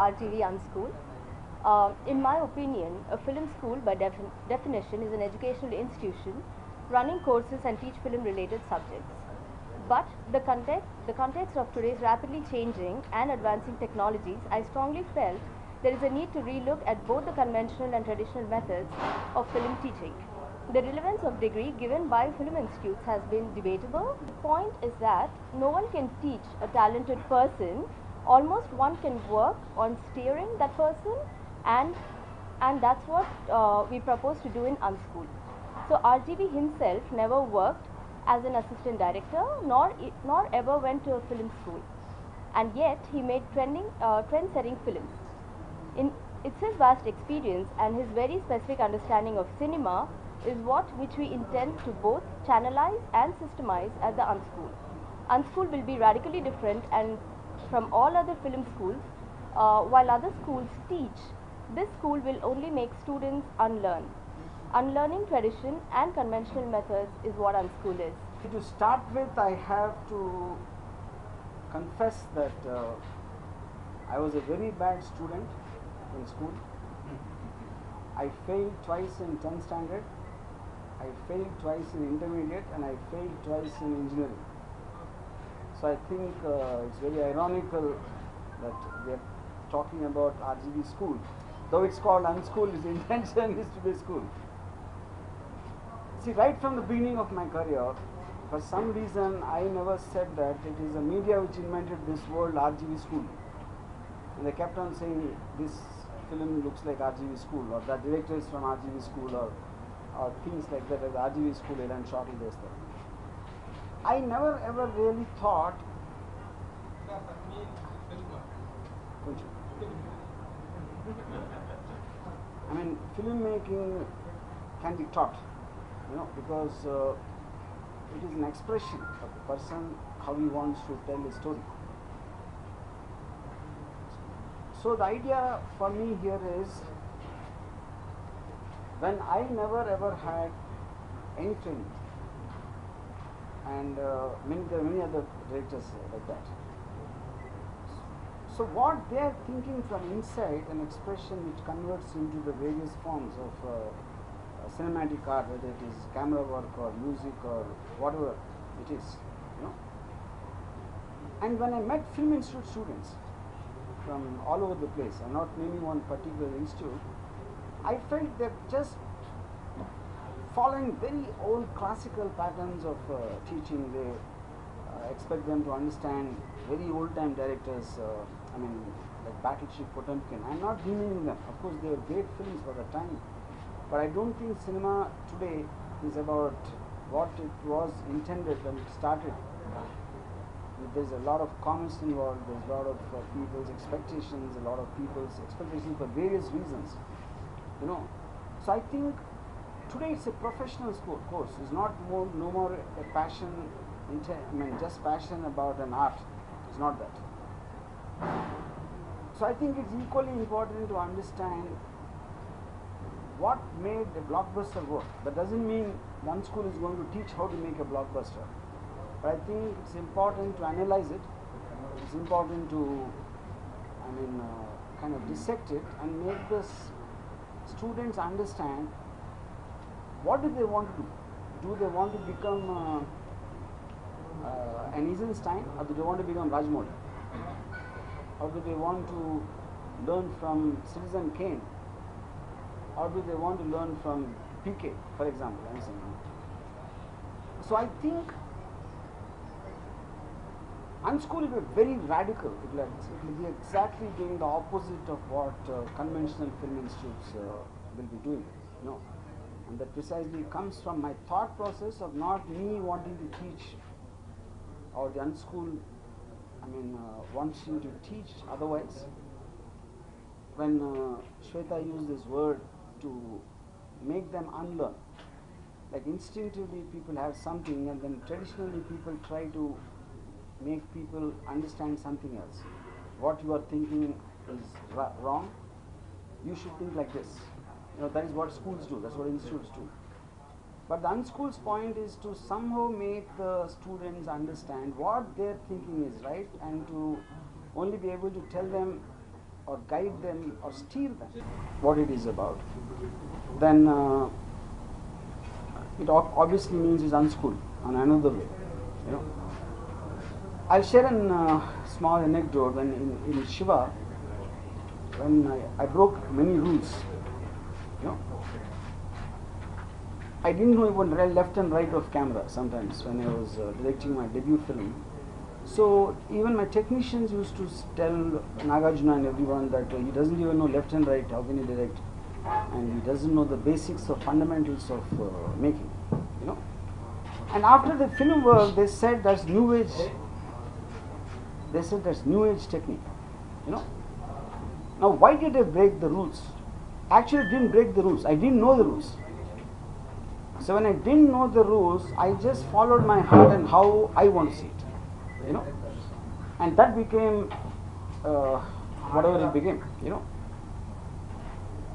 RGV UnSchool. In my opinion, a film school by definition is an educational institution running courses and teach film related subjects. But the context of today's rapidly changing and advancing technologies, I strongly felt there is a need to relook at both the conventional and traditional methods of film teaching. The relevance of degree given by film institutes has been debatable. The point is that no one can teach a talented person. Almost one can work on steering that person, and that's what we propose to do in UnSchool. So RGV himself never worked as an assistant director, nor ever went to a film school, and yet he made trend-setting films. It's his vast experience and his very specific understanding of cinema is which we intend to both channelize and systemize at the UnSchool. UnSchool will be radically different and from all other film schools. While other schools teach, this school will only make students unlearn. Unlearning tradition and conventional methods is what UnSchool is. To start with, I have to confess that I was a very bad student in school. I failed twice in 10th standard, I failed twice in intermediate, and I failed twice in engineering. So I think it's very ironical that we are talking about RGV school. Though it's called UnSchool, its intention is to be a school. See, right from the beginning of my career, for some reason I never said that it is a media which invented this word RGV school. And they kept on saying this film looks like RGV school, or the director is from RGV school, or things like that, as RGV school and shortly this thing. I never ever really thought I mean, filmmaking can be taught, because it is an expression of the person, how he wants to tell a story. So the idea for me here is, when I never ever had any training, and there are many other directors like that. So what they are thinking from inside, an expression which converts into the various forms of cinematic art, whether it is camera work or music or whatever it is, And when I met film institute students from all over the place, I'm not naming one particular institute, I felt they're just following very old classical patterns of teaching. They expect them to understand very old-time directors, like Battleship Potemkin. I'm not demeaning them. Of course, they were great films for the time. But I don't think cinema today is about what it was intended when it started. There's a lot of comments involved, there's a lot of people's expectations, a lot of people's expectations for various reasons. So I think today it's a professional course. It's not no more a passion, just passion about an art. It's not that. So I think it's equally important to understand what made a blockbuster work. That doesn't mean UnSchool is going to teach how to make a blockbuster. But I think it's important to analyze it. It's important to, kind of dissect it and make the students understand what do they want to do. Do they want to become an Eisenstein, or do they want to become Rajmouli? Or do they want to learn from Citizen Kane? Or do they want to learn from PK, for example? So I think UnSchool will be very radical. It will be exactly doing the opposite of what conventional film institutes will be doing. And that precisely comes from my thought process of not me wanting to teach, or the UnSchool wants you to teach otherwise. When Shweta used this word to make them unlearn, like instinctively people have something, and then traditionally people try to make people understand something else. What you are thinking is wrong, you should think like this. That is what schools do, that's what institutes do. But the UnSchool's point is to somehow make the students understand what their thinking is right, and to only be able to tell them or guide them or steer them what it is about, then it obviously means it's unschooled on another way. You know, I'll share a small anecdote. When in Shiva, when I broke many rules, you know, I didn't know even left and right of camera sometimes when I was directing my debut film. So even my technicians used to tell Nagarjuna and everyone that he doesn't even know left and right, how can he direct, and he doesn't know the basics or fundamentals of making, you know. And after the film work, they said that's new age. They said that's new age technique, you know. Now why did I break the rules? Actually, I didn't break the rules. I didn't know the rules. So when I didn't know the rules, I just followed my heart and how I want to see it, you know, and that became whatever it became, you know.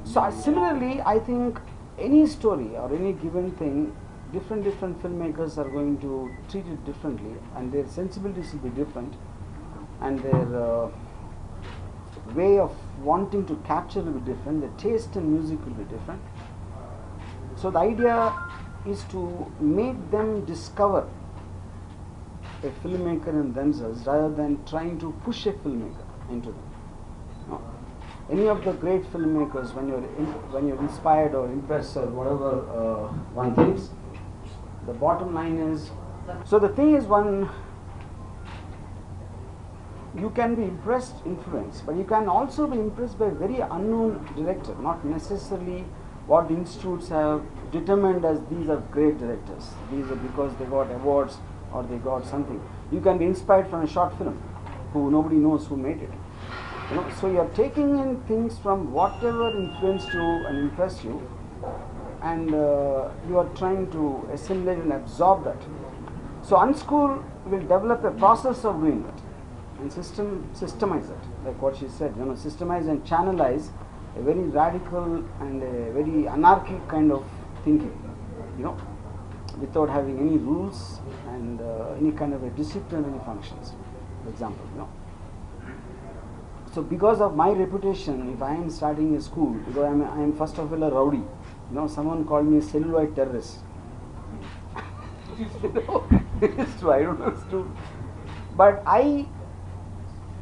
So similarly, I think any story or any given thing, different filmmakers are going to treat it differently, and their sensibilities will be different, and their way of wanting to capture will be different. Their taste in music will be different. So the idea is to make them discover a filmmaker in themselves rather than trying to push a filmmaker into them. No. Any of the great filmmakers, when you're inspired or impressed or whatever one thinks, the bottom line is, so the thing is, one, you can be impressed, influenced, but you can also be impressed by a very unknown director, not necessarily what the institutes have determined as these are great directors. These are because they got awards or they got something. You can be inspired from a short film who nobody knows who made it. You know, so you are taking in things from whatever influenced you and impressed you, and you are trying to assimilate and absorb that. So UnSchool will develop a process of doing that and systemize it, like what she said. You know, systemize and channelize a very radical and a very anarchic kind of thinking, you know, without having any rules and any kind of a disciplinary functions, for example, you know. So because of my reputation, if I am starting a school, because I am first of all a rowdy, you know, someone called me a celluloid terrorist. You know, it's true, I don't know, it's true. But I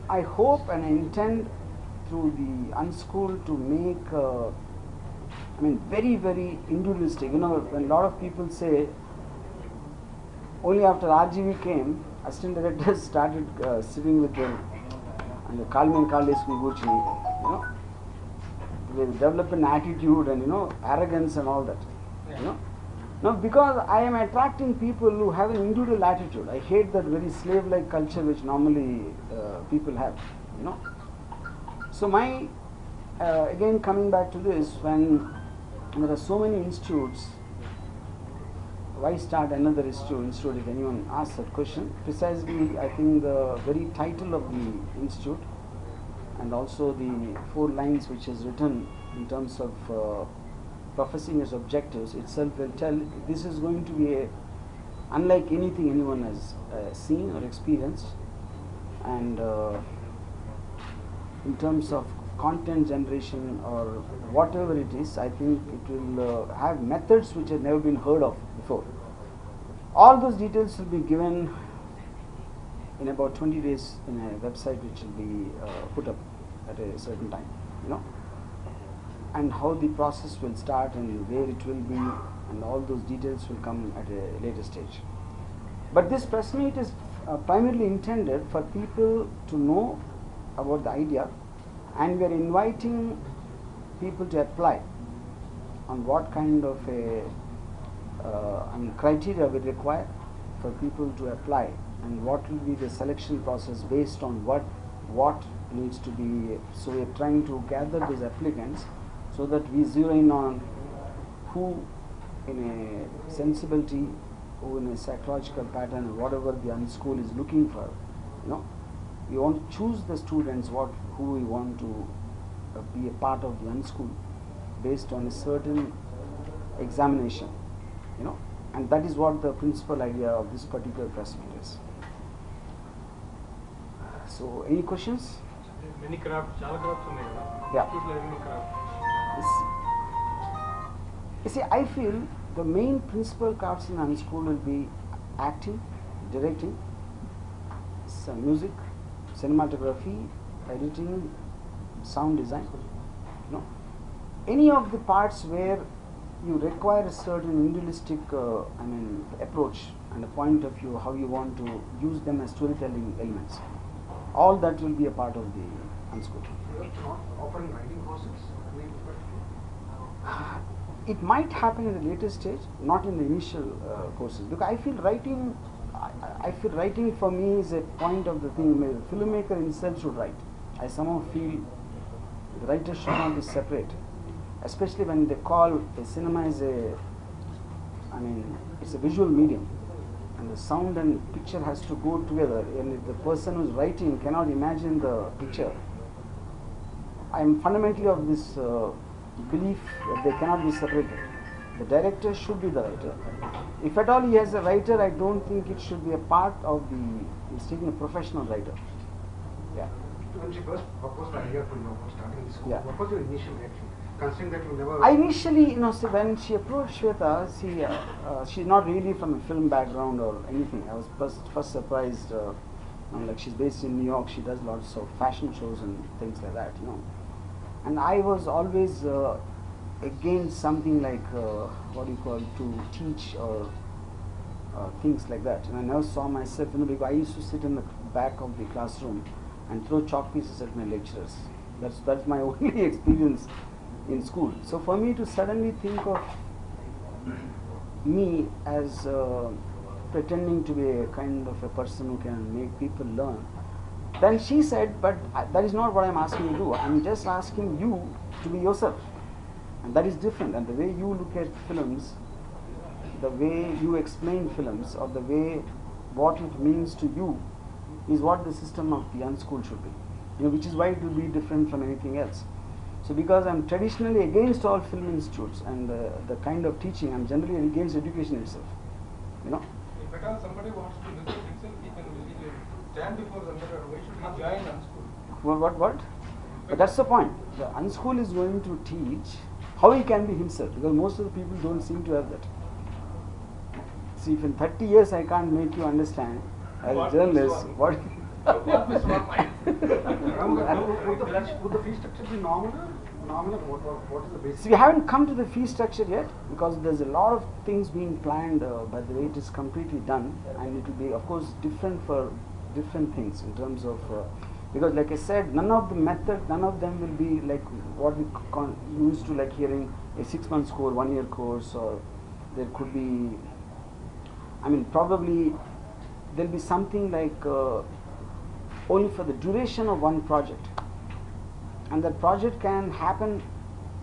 hope and I intend through the UnSchool to make, very, very individualistic. You know, when a lot of people say, only after RGV came, assistant directors started sitting with them and call me and call this Gucci, you know. They develop an attitude and, you know, arrogance and all that, you know. Now, because I am attracting people who have an individual attitude, I hate that very slave-like culture which normally people have, you know. So my, again coming back to this, when there are so many institutes, why start another institute if anyone asks that question? Precisely, I think the very title of the institute and also the 4 lines which is written in terms of professing as objectives itself will tell this is going to be unlike anything anyone has seen or experienced, and in terms of content generation or whatever it is, I think it will have methods which have never been heard of before. All those details will be given in about 20 days in a website which will be put up at a certain time, you know, and how the process will start and where it will be, and all those details will come at a later stage. But this press meet is primarily intended for people to know about the idea, and we are inviting people to apply on what kind of a criteria we require for people to apply, and what will be the selection process based on what needs to be. So we are trying to gather those applicants so that we zero in on who in a sensibility, who in a psychological pattern, whatever the UnSchool is looking for, you know. We want to choose the students who we want to be a part of the UnSchool based on a certain examination, you know, and that is what the principal idea of this particular press meet is. So, any questions? Many crafts, చాలా crafts ఉన్నాయి కదా. Yeah. Institute లో many crafts. You see, I feel the main principal crafts in UnSchool will be acting, directing, music, cinematography, editing, sound design. You know, any of the parts where you require a certain individualistic, approach and a point of view, how you want to use them as storytelling elements. All that will be a part of the UnSchool. You are not offering writing courses? It might happen in the later stage, not in the initial courses, because I feel writing for me is a point of the thing. The filmmaker himself should write. I somehow feel the writer should not be separate, especially when they call a cinema is it's a visual medium, and the sound and picture has to go together, and if the person who's writing cannot imagine the picture, I am fundamentally of this belief that they cannot be separated. The director should be the writer. If at all he has a writer, I don't think it should be a part of the, he's taking a professional writer. Yeah. When she first proposed the idea for you for starting the school, Yeah. what was your initial reaction? Considering that you never... I initially, when she approached Shweta, she's not really from a film background or anything. I was first surprised. Like, she's based in New York. She does lots of fashion shows and things like that, And I was always against something like to teach or things like that. And I never saw myself, because I used to sit in the back of the classroom and throw chalk pieces at my lecturers. That's my only experience in school. So for me to suddenly think of me as pretending to be a kind of a person who can make people learn, then she said, but that is not what I'm asking you to do. I'm just asking you to be yourself. And that is different. And the way you look at films, the way you explain films, or the way what it means to you, is what the system of the UnSchool should be. Which is why it will be different from anything else. So because I'm traditionally against all film institutes and the kind of teaching, I'm generally against education itself. If at all somebody wants to research himself, he can stand before the mirror. Why should he join UnSchool? What? But that's the point. The UnSchool is going to teach how he can be himself, because most of the people don't seem to have that. See, if in 30 years I can't make you understand as a journalist, what? Would the fee structure be nominal? What is the basic? See, we haven't come to the fee structure yet, because there's a lot of things being planned, by the way it is completely done, and it will be, of course, different for different things in terms of, because like I said, none of them will be like what we used to like hearing a 6-month course, 1-year course, or there could be, probably there'll be something like only for the duration of one project, and that project can happen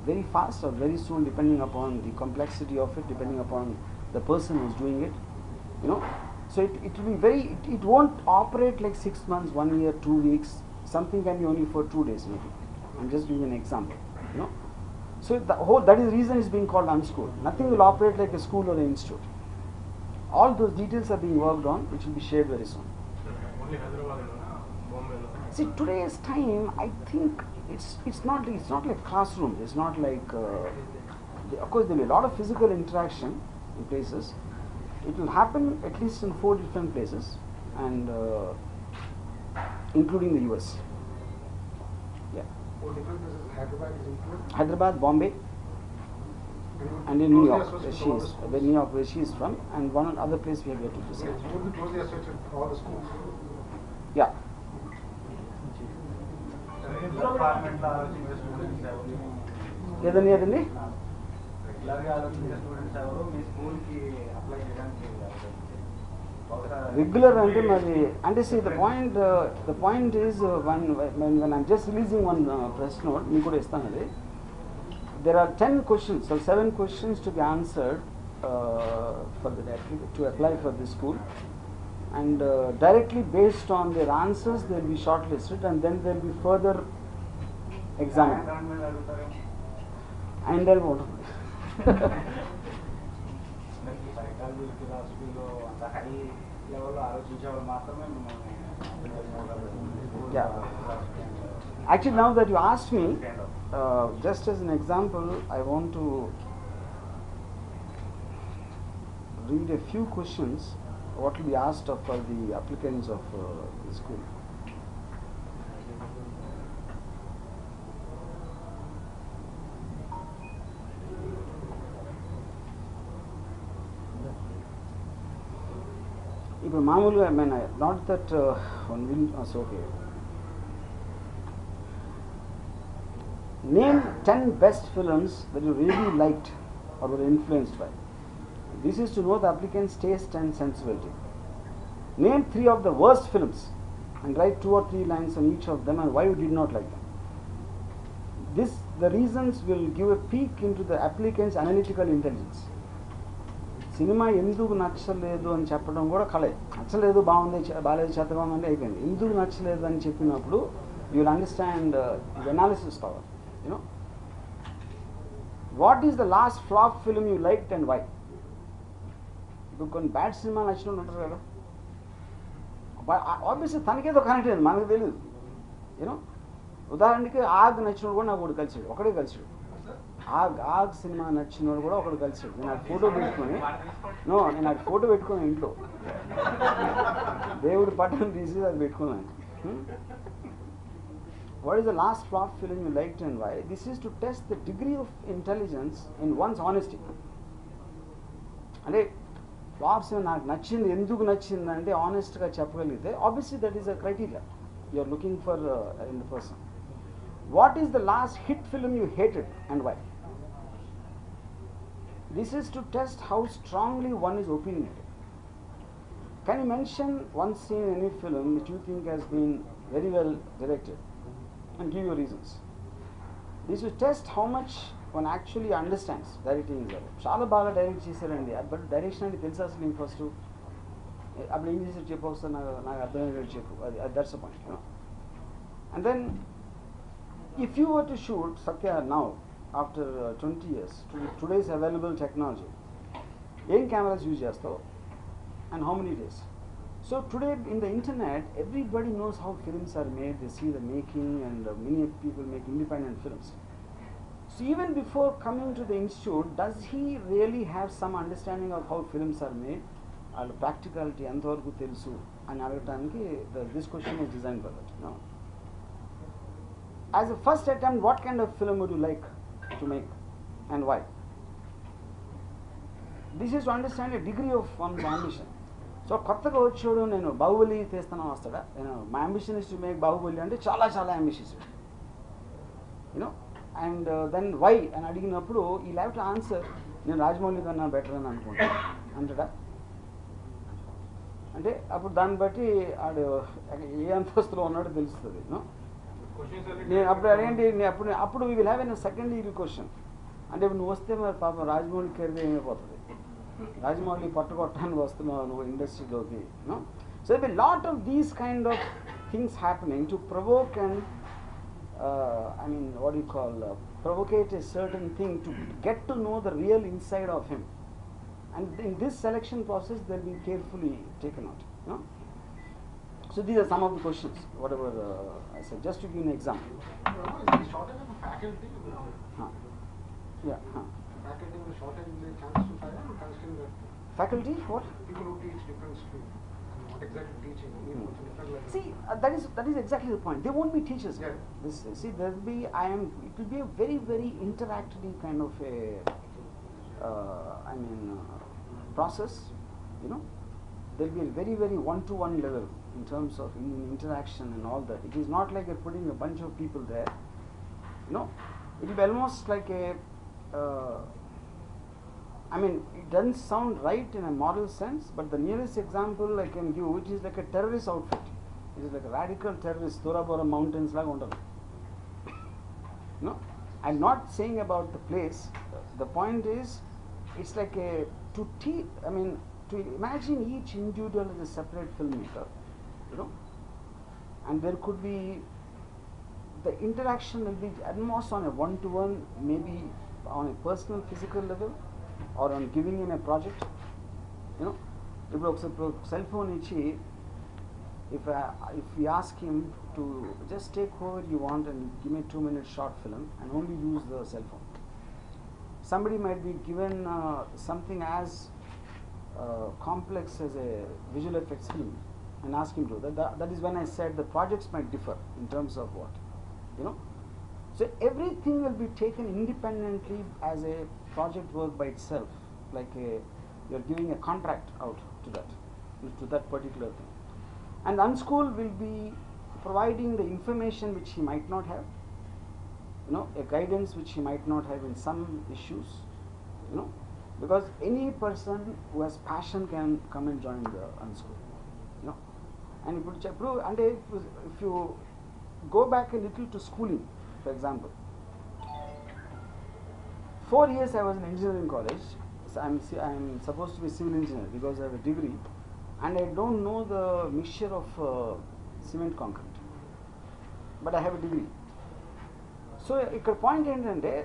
very fast or very soon, depending upon the complexity of it, depending upon the person who's doing it, So it will be it won't operate like 6 months, 1 year, 2 weeks. Something can be only for 2 days maybe. I'm just giving an example, So that is the reason it's being called UnSchool. Nothing will operate like a school or an institute. All those details are being worked on, which will be shared very soon. Only Hyderabad, Bombay. See, today's time, I think it's not like classrooms. It's not like of course there will be a lot of physical interaction in places. It will happen at least in 4 different places, and including the US. Yeah. 4 different places. Hyderabad is included. Hyderabad, Bombay, and in New York, where she is from, and one other place we have yet to decide. Yes, you would be closely associated with all the schools. Yeah. ఏదండి regular అంటే see the point is when I'm just releasing one press note, మీకు కూడా ఇస్తాను అది. There are 10 questions or 7 questions to be answered to apply for this school, and directly based on their answers they will be shortlisted, and then there will be further examined. And then what? Yeah. Actually, now that you asked me, just as an example, I want to read a few questions what will be asked of the applicants of the school. ఇప్పుడు మామూలుగా I mean, not that one will so okay. Name 10 best films that you really liked or were influenced by. This is to know the applicant's taste and sensibility. Name 3 of the worst films and write 2 or 3 lines on each of them and why you did not like them. The reasons will give a peek into the applicant's analytical intelligence. Cinema ఎందుకు నచ్చలేదు అని చెప్పడం కూడా కళే. నచ్చలేదు, బాగుంది, బాగాలేదు, చెత్తగా ఉందంటే అయిపోయింది. ఎందుకు నచ్చలేదు అని చెప్పినప్పుడు you will understand the analysis power. You know what is the last flop film you liked and why? ఇప్పుడు కొన్ని బ్యాడ్ సినిమా నచ్చిన ఉంటారు కదా, ఆబ్వియస్లీ తనకేదో కనెక్ట్ అయింది, మనకు తెలియదు. యూనో ఉదాహరణకి ఆగ్ నచ్చినోడు కూడా నాకు ఒకటి కలిసాడు, ఒకడే కలిసాడు. ఆగ్ సినిమా నచ్చినోడు కూడా ఒకడు కలిసాడు. నేను అది ఫోటో పెట్టుకొని ఇంట్లో దేవుడి పట్టణం తీసి అది పెట్టుకున్నాను. What is the last flop film you liked and why? This is to test the degree of intelligence in one's honesty. అంటే ఫ్లాప్స్ నాకు నచ్చింది, ఎందుకు నచ్చింది అంటే ఆనెస్ట్గా చెప్పగలిగితే obviously that is a criteria you are looking for in the person. What is the last hit film you hated and why? This is to test how strongly one is opinionated. Can you mention one scene in any film which you think has been very well directed and give your reasons? This will test how much one actually understands directing is about. చాలా బాగా direct చేశారండి, but direction అంటే తెలుసు అసలు నేను first అప్పుడు ఏం చేసారు చెప్పు, వస్తే నాకు అర్థమయ్యేది చెప్పు, అది that's the point. And then if you were to shoot Satya now after 20 years today's available technology, ఏం కెమెరాస్ యూజ్ చేస్తావు and how many days? So today in the internet everybody knows how films are made, they see the making and many people make independent films. So even before coming to the institute, does he really have some understanding of how films are made? వాళ్ళ practicality ఎంతవరకు తెలుసు అని అడగటానికి this question is designed for that. No? As a first attempt, what kind of film would you like to make and why? This is to understand a degree of one's ambition. So కొత్తగా వచ్చాడు నేను బాహుబలి తీస్తాను వస్తాడా, my ambition is to make Baahubali అంటే చాలా చాలా ambitious, you know. And then why అని అడిగినప్పుడు ఈ హ్యావ్ టు ఆన్సర్ నేను రాజమౌళి కన్నా బెటర్ అని అనుకుంటాను అంటాడా. అంటే అప్పుడు దాన్ని బట్టి ఆడు ఏ అంతస్తులో ఉన్నాడో తెలుస్తుంది. నేను అప్పుడు అదేంటి అప్పుడు we will have an second year question. అంటే ఇప్పుడు నువ్వు వస్తే మరి పాపం రాజమౌళి కెరీర్ ఏమైపోతుంది, రాజమౌళి పట్టుకొట్టడానికి వస్తున్నావు నువ్వు ఇండస్ట్రీలోకి. So they lot of these kind of things happening to provoke and I mean what do you call provocate a certain thing to get to know the real inside of him, and in this selection process they'll be carefully taken out. So these are some of the questions whatever I said, just to give an example. Shortage of faculty. Yeah. Faculty with shortage will be chance to fire and considering that Faculty what? people who teach different streams, not exactly teaching, different level. See, that is exactly the point. They won't be teachers. Yeah. There will be it will be a very very interactive kind of a process. There will be a very very one-to-one level in terms of interaction and all that. It is not like you're putting a bunch of people there. It will be almost like a it doesn't sound right in a moral sense, but the nearest example I can give, it is like a terrorist outfit. It is like a radical terrorist, Tora Bora mountains laga untadu. I'm not saying about the place. The point is, it's like to imagine each individual as a separate filmmaker, and there could be the interaction will be at most on a one-to-one, maybe on a personal physical level, or on giving in a project. ఇప్పుడు ఒకసారి cell phone ఇచ్చి if we ask him to just take whoever you want and give me a 2-minute short film and only use the cell phone, somebody might be given something as complex as a visual effects film and ask him to. That is when I said the projects might differ in terms of what, you know. So everything will be taken independently as a project work by itself, like you're giving a contract out to that particular thing. And UnSchool will be providing the information which he might not have, you know, a guidance which he might not have in some issues, you know, because any person who has passion can come and join the UnSchool, you know. And if you go back a little to schooling, for example, 4 years I was in engineering college, so I'm supposed to be civil engineer because I have a degree, and I don't know the mixture of cement concrete, but I have a degree. So ikkada point entante,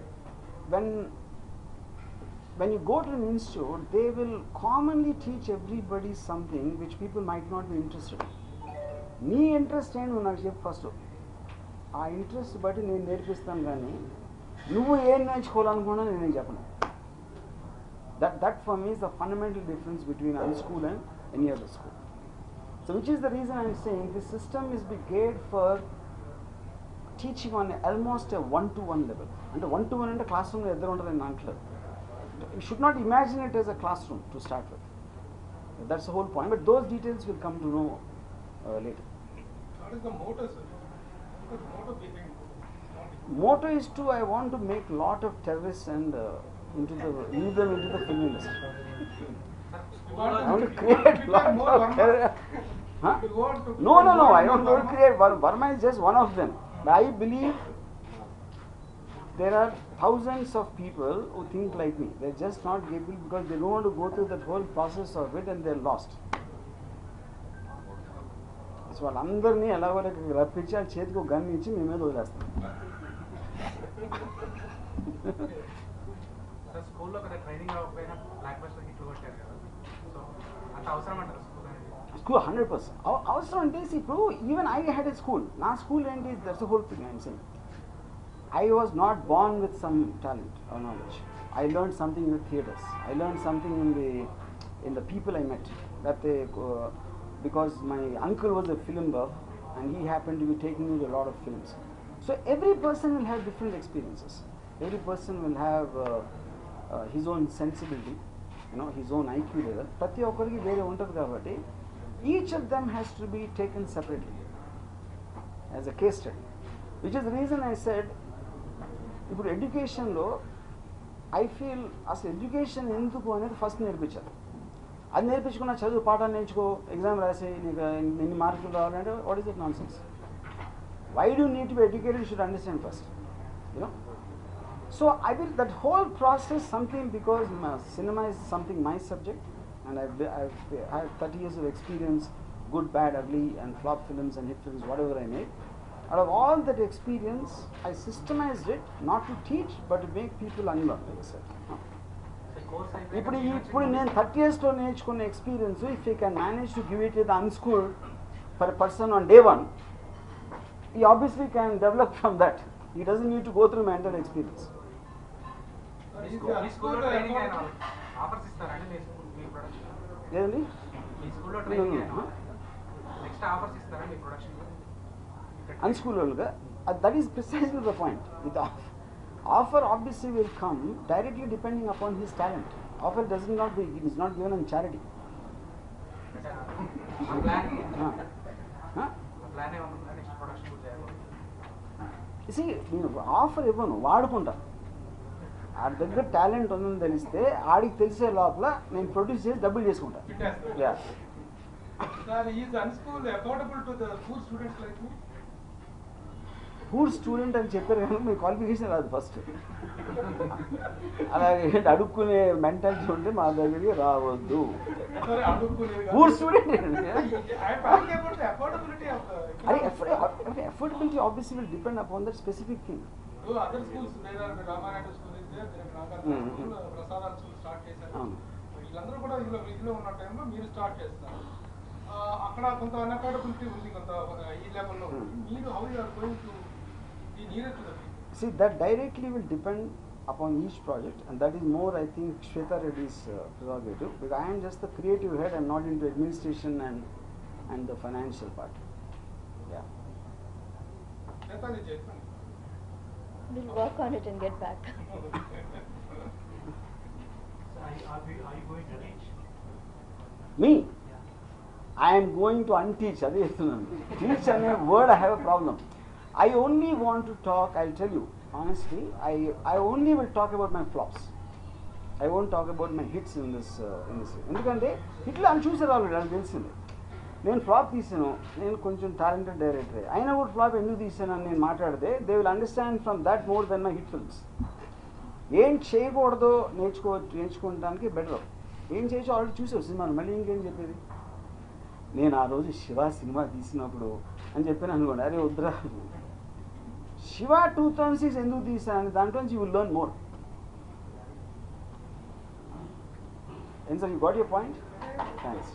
when you go to an institute, they will commonly teach everybody something which people might not be interested in. నీ interest ఏంటి నువ్వు నాకు చెప్పు first. ఆ interest బట్టి నేను నేర్పిస్తాను, కానీ నువ్వు ఏం నేర్చుకోవాలనుకున్నా నేను చెప్పను. That for me is the fundamental difference between UnSchool and any other school. So which is the reason I am saying this system is geared for teaching on almost a one-to-one level. And one-to-one ante classroom lo eddaru untadu antledu. You should not imagine it as a classroom to start with. That's the whole point. But those details will come to know later. What is the motto, sir? What is the motto behind it? Motto is I want to make lot of terrorists and lead them into the film industry. I want to create lot of terrorists. Huh? No. I don't want to create. Varma is just one of them. But I believe there are thousands of people who think like me. They're just not capable because they don't want to go through that whole process of it and they're lost. So వాళ్ళందరినీ ఎలాగో రప్పించి ఆ చేతికి gun ఇచ్చి మీ మీద వదిలేస్తాం. స్కూల్లో training అవ్వకపోయినా బ్లాక్ బస్టర్ హిట్లు కొట్టారు కదా, సో అంత అవసరం అంటారు స్కూల్ 100% అవసరం అంటే ఇప్పుడు even I had a school. నా స్కూల్ ఏంటి, that's the whole thing I'm saying. I was not born with some talent or knowledge. I learned something in the theatres. I learned something in the people I met. Because my uncle was a film buff and he happened to be taking me to a lot of films. So every person will have different experiences. Every person will have his own sensibility, you know, his own IQ level. Prati okkariki vere untadu kabatti each of them has to be taken separately as a case study. Which is the reason I said ఇప్పుడు ఎడ్యుకేషన్లో I feel అసలు education ఎందుకు అనేది first నేర్పించాలి. అది నేర్పించుకున్న చదువు పాఠాలు నేర్చుకో, ఎగ్జామ్ రాసి నీకు ఎన్ని మార్కులు రావాలంటే what is it nonsense. Why do need to be educated, you should understand first, you know. So I will that whole process something because cinema is something my subject and I've had 30 years of experience, good, bad, ugly and flop films and hit films, whatever I made. Out of all that experience, I systemized it not to teach but to make people unlearn, like I said. ఇప్పుడు నేను 30 yearsలో నేర్చుకున్న experience, if you can manage to give it to the unschool for person on day 1, he obviously can develop from that. He doesn't need to go through my entire experience. ఏదండి UnSchool వాళ్ళుగా that is precisely the point. With offer obviously will come directly depending upon his talent. Offer is not given on charity. You see, offer ఇవ్వను, వాడుకుంటా. ఆడి దగ్గర talent ఉందని తెలిస్తే ఆడికి తెలిసే లోపల నేను ప్రొడ్యూస్ చేసి డబ్బులు చేసుకుంటా. Is UnSchool affordable to the poor students like me? Poor student అని చెప్పారు కానీ మీ క్వాలిఫికేషన్ రాదు ఫస్ట్. అలాగే అడుక్కునే మెంటాలిటీ ఉంటే మా దగ్గరికి రావద్దు. Poor student affordability obviously will depend upon that specific thing. Other schools, there are Ramananda school is there, there are school, Prasad school start చేశారు. వీళ్ళందరూ కూడా ఇందులో ఉన్న టైంలో మీరు స్టార్ట్ చేస్తారు. అక్కడ కొంత అన్అఫోర్డబిలిటీ ఉంది కొంత ఈ లెవెల్లో. మీరు how you are going to be near to the people? See, that directly will depend upon each project, and that is more, I think, Shweta Reddy's prerogative, because I am just the creative head. I am not into administration and the financial part. Yeah. చేతాలి చెప్పండి. We'll work on it and get back. So are you going to teach? Me, I am going to unteach. Adi chestunanu. Teach ane word I have a problem. I only want to talk. I'll tell you honestly. I only will talk about my flops. I won't talk about my hits in this. ఎందుకంటే హిట్లు అని చూసారు already, నాకు తెలిసింది. నేను flop తీసాను, నేను కొంచెం టాలెంటెడ్ డైరెక్టరే, అయినా కూడా ఫ్లాప్ ఎందుకు తీసాను అని నేను మాట్లాడితే they will understand from that more than my hit films. ఏం చేయకూడదో నేర్చుకోవడానికి బెటర్. ఏం చేయొచ్చు ఆల్రెడీ చూసావు సినిమాను, మళ్ళీ ఇంకేం చెప్పేది. నేను ఆ రోజు శివ సినిమా తీసినప్పుడు అని చెప్పాను అనుకోండి, అరే వద్దురా, శివ 2006 ఎందుకు తీసాను, దాంట్లో నుంచి you will learn more. And so you got your point? Thanks.